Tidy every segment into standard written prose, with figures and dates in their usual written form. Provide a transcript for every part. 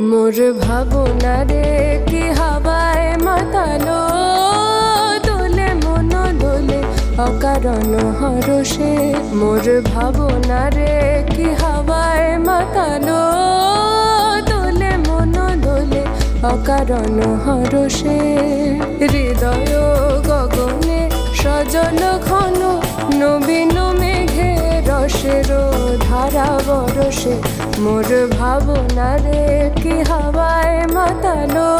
মোর ভাবনা রে কি হাওয়ায় মাতালো, দোলে মন দোলে অকারণ হরষে। মোর ভাবনা রে কি হাওয়ায় মাতালো, দোলে মন দোলে অকারণ হরষে। হৃদয় গগনে সজল ঘন, নবীন মেঘে রসের ধারা বরসে। মোর ভাবনা রে কি হাওয়ায় মাতালো,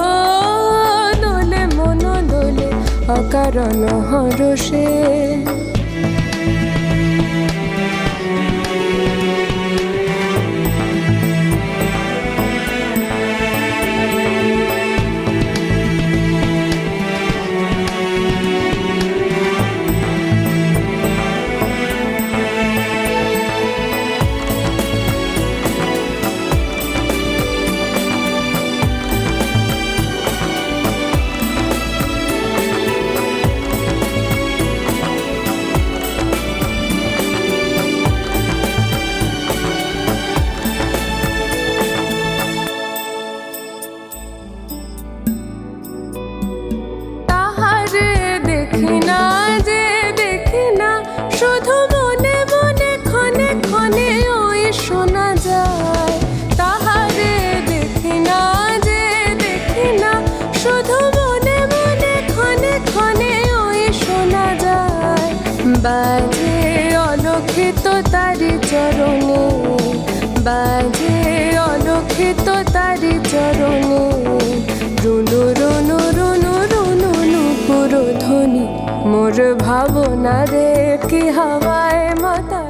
দোলে মন দোলে অকারণ হরষে। দেখি না যে দেখি না, শুধু মনে মনে ক্ষণে ক্ষণে ওই শোনা যায়। তাহারে দেখি না যে দেখি না, শুধু মনে মনে ক্ষণে ক্ষণে ওই শোনা যায়। বাজে অলক্ষিত তারি চরণে, বাজে অলক্ষিত তারি চরণে। রুনু রুনু রুনু রুনু নুপুর ধ্বনি, মোর ভাবনা রে কি হাওয়ায় মাতা।